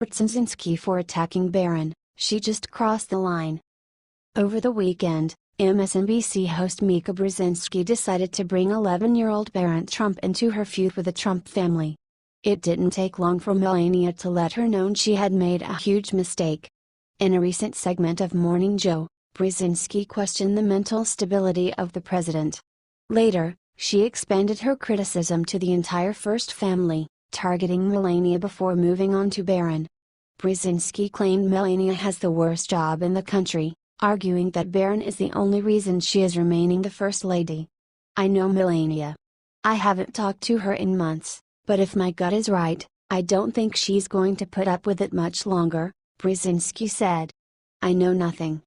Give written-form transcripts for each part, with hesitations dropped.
Brzenzinski for attacking Barron, she just crossed the line. Over the weekend, MSNBC host Mika Brzenzinski decided to bring 11-year-old Barron Trump into her feud with the Trump family. It didn't take long for Melania to let her know she had made a huge mistake. In a recent segment of Morning Joe, Brzezinski questioned the mental stability of the president. Later, she expanded her criticism to the entire First family, targeting Melania before moving on to Barron. Brzezinski claimed Melania has the worst job in the country, arguing that Barron is the only reason she is remaining the First Lady. "I know Melania. I haven't talked to her in months, but if my gut is right, I don't think she's going to put up with it much longer," Brzezinski said. "I know nothing.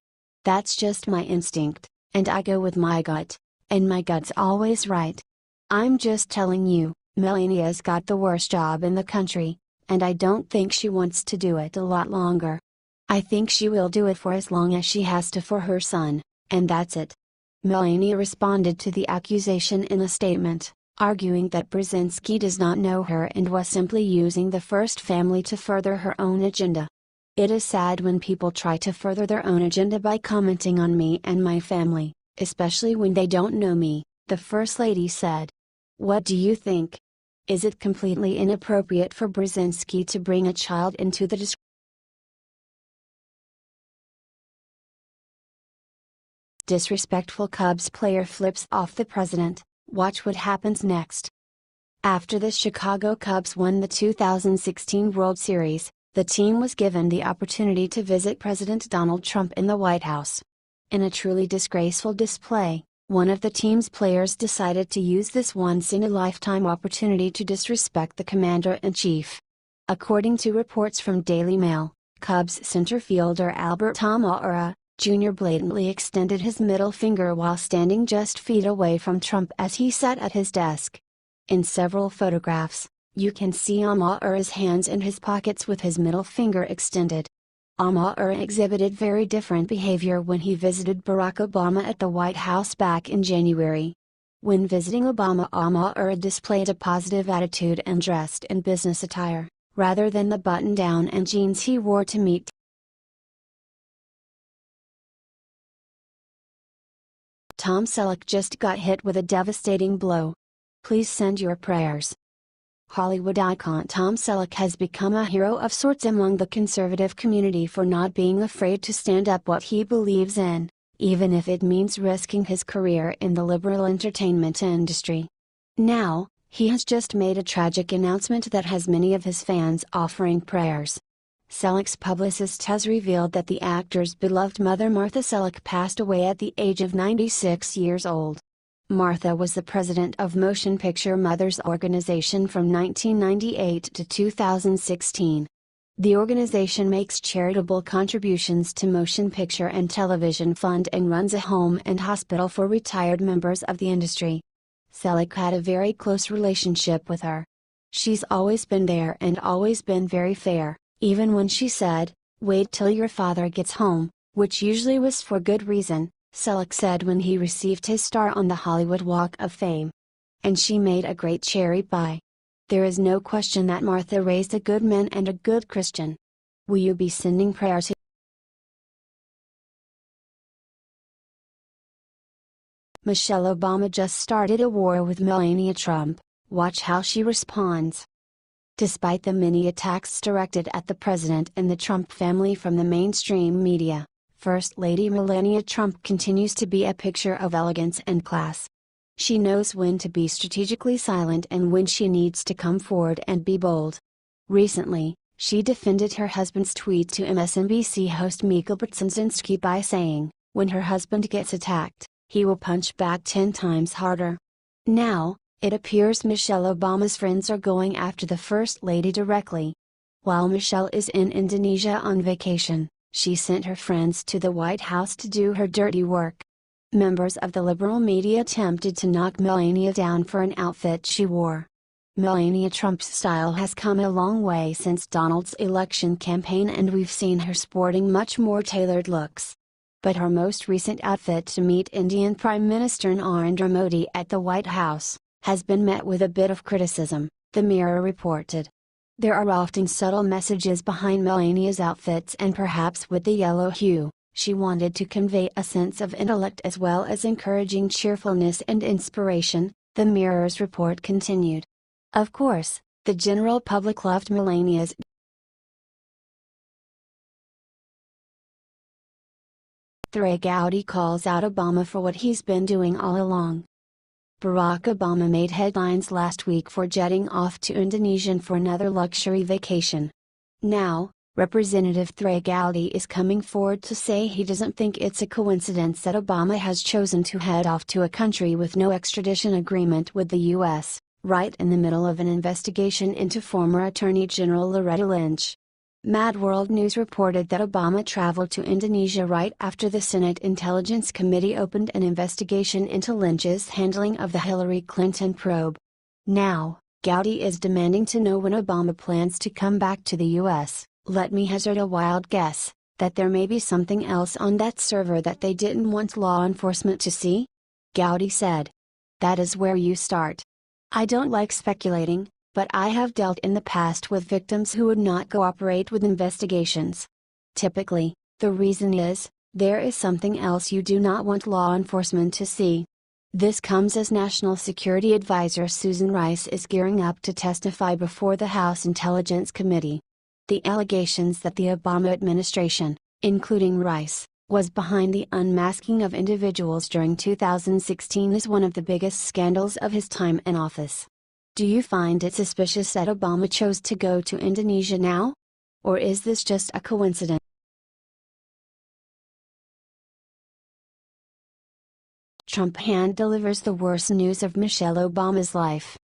That's just my instinct, and I go with my gut, and my gut's always right. I'm just telling you, Melania's got the worst job in the country, and I don't think she wants to do it a lot longer. I think she will do it for as long as she has to for her son, and that's it." Melania responded to the accusation in a statement, arguing that Brzezinski does not know her and was simply using the First family to further her own agenda. "It is sad when people try to further their own agenda by commenting on me and my family, especially when they don't know me," the First Lady said. What do you think? Is it completely inappropriate for Brzezinski to bring a child into the disrespectful Cubs player flips off the president? Watch what happens next. After the Chicago Cubs won the 2016 World Series, the team was given the opportunity to visit President Donald Trump in the White House. In a truly disgraceful display, one of the team's players decided to use this once-in-a-lifetime opportunity to disrespect the commander-in-chief. According to reports from Daily Mail, Cubs center fielder Albert Almora, Jr. blatantly extended his middle finger while standing just feet away from Trump as he sat at his desk. In several photographs, you can see Almora's hands in his pockets with his middle finger extended. Almora exhibited very different behavior when he visited Barack Obama at the White House back in January. When visiting Obama, Almora displayed a positive attitude and dressed in business attire, rather than the button-down and jeans he wore to meet. Tom Selleck just got hit with a devastating blow. Please send your prayers. Hollywood icon Tom Selleck has become a hero of sorts among the conservative community for not being afraid to stand up what he believes in, even if it means risking his career in the liberal entertainment industry. Now, he has just made a tragic announcement that has many of his fans offering prayers. Selleck's publicist has revealed that the actor's beloved mother Martha Selleck passed away at the age of 96 years old. Martha was the president of Motion Picture Mothers Organization from 1998 to 2016. The organization makes charitable contributions to Motion Picture and Television Fund and runs a home and hospital for retired members of the industry. Selleck had a very close relationship with her. She's always been there and always been very fair, even when she said, "Wait till your father gets home," which usually was for good reason, Selleck said when he received his star on the Hollywood Walk of Fame. And she made a great cherry pie. There is no question that Martha raised a good man and a good Christian. Will you be sending prayer to Michelle Obama just started a war with Melania Trump? Watch how she responds. Despite the many attacks directed at the president and the Trump family from the mainstream media, First Lady Melania Trump continues to be a picture of elegance and class. She knows when to be strategically silent and when she needs to come forward and be bold. Recently, she defended her husband's tweet to MSNBC host Mika Brzenzinski by saying, "When her husband gets attacked, he will punch back 10 times harder." Now, it appears Michelle Obama's friends are going after the First Lady directly. While Michelle is in Indonesia on vacation, she sent her friends to the White House to do her dirty work. Members of the liberal media attempted to knock Melania down for an outfit she wore. Melania Trump's style has come a long way since Donald's election campaign, and we've seen her sporting much more tailored looks. But her most recent outfit to meet Indian Prime Minister Narendra Modi at the White House has been met with a bit of criticism, the Mirror reported. There are often subtle messages behind Melania's outfits, and perhaps with the yellow hue, she wanted to convey a sense of intellect as well as encouraging cheerfulness and inspiration, the Mirror's report continued. Of course, the general public loved Melania's Gowdy calls out Obama for what he's been doing all along. Barack Obama made headlines last week for jetting off to Indonesia for another luxury vacation. Now, Representative Gowdy is coming forward to say he doesn't think it's a coincidence that Obama has chosen to head off to a country with no extradition agreement with the U.S., right in the middle of an investigation into former Attorney General Loretta Lynch. Mad World News reported that Obama traveled to Indonesia right after the Senate Intelligence Committee opened an investigation into Lynch's handling of the Hillary Clinton probe. Now, Gowdy is demanding to know when Obama plans to come back to the U.S. Let me hazard a wild guess, that there may be something else on that server that they didn't want law enforcement to see? Gowdy said. That is where you start. I don't like speculating, but I have dealt in the past with victims who would not cooperate with investigations. Typically, the reason is, there is something else you do not want law enforcement to see. This comes as National Security Advisor Susan Rice is gearing up to testify before the House Intelligence Committee. The allegations that the Obama administration, including Rice, was behind the unmasking of individuals during 2016 is one of the biggest scandals of his time in office. Do you find it suspicious that Obama chose to go to Indonesia now? Or is this just a coincidence? Trump hand delivers the worst news of Michelle Obama's life.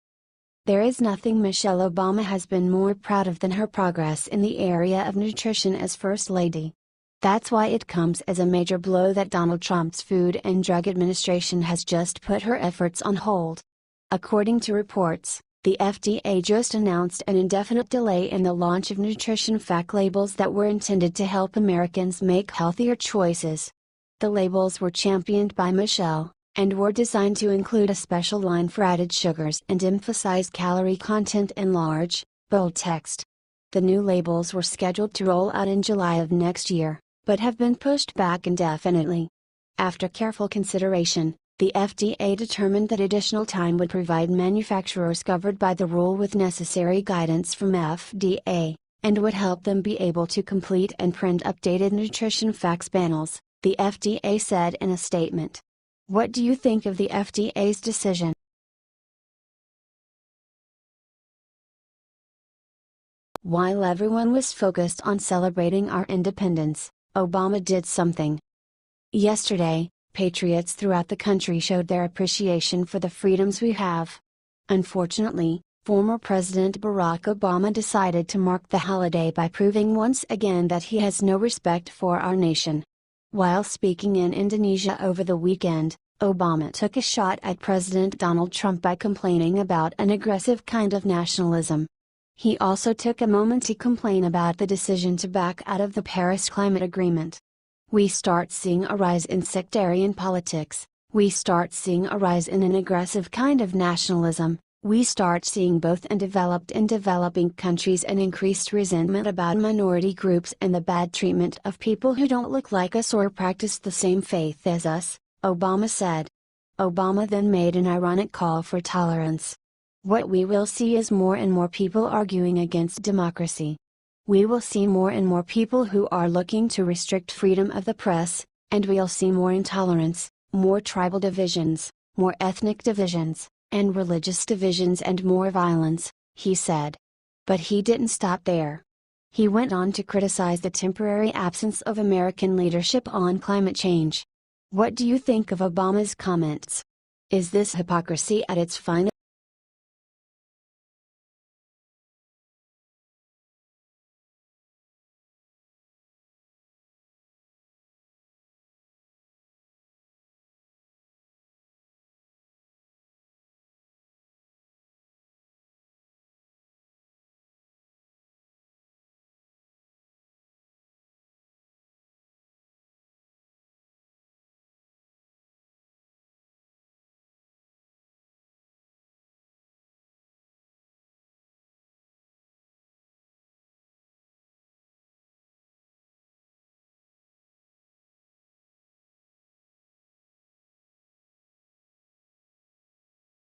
There is nothing Michelle Obama has been more proud of than her progress in the area of nutrition as First Lady. That's why it comes as a major blow that Donald Trump's Food and Drug Administration has just put her efforts on hold. According to reports, the FDA just announced an indefinite delay in the launch of nutrition fact labels that were intended to help Americans make healthier choices. The labels were championed by Michelle, and were designed to include a special line for added sugars and emphasize calorie content in large, bold text. The new labels were scheduled to roll out in July of next year, but have been pushed back indefinitely. After careful consideration, the FDA determined that additional time would provide manufacturers covered by the rule with necessary guidance from FDA, and would help them be able to complete and print updated nutrition facts panels, the FDA said in a statement. What do you think of the FDA's decision? While everyone was focused on celebrating our independence, Obama did something. Yesterday, patriots throughout the country showed their appreciation for the freedoms we have. Unfortunately, former President Barack Obama decided to mark the holiday by proving once again that he has no respect for our nation. While speaking in Indonesia over the weekend, Obama took a shot at President Donald Trump by complaining about an aggressive kind of nationalism. He also took a moment to complain about the decision to back out of the Paris Climate Agreement. We start seeing a rise in sectarian politics, we start seeing a rise in an aggressive kind of nationalism, we start seeing both in developed and developing countries an increased resentment about minority groups and the bad treatment of people who don't look like us or practice the same faith as us, Obama said. Obama then made an ironic call for tolerance. What we will see is more and more people arguing against democracy. We will see more and more people who are looking to restrict freedom of the press, and we'll see more intolerance, more tribal divisions, more ethnic divisions, and religious divisions and more violence, he said. But he didn't stop there. He went on to criticize the temporary absence of American leadership on climate change. What do you think of Obama's comments? Is this hypocrisy at its finest?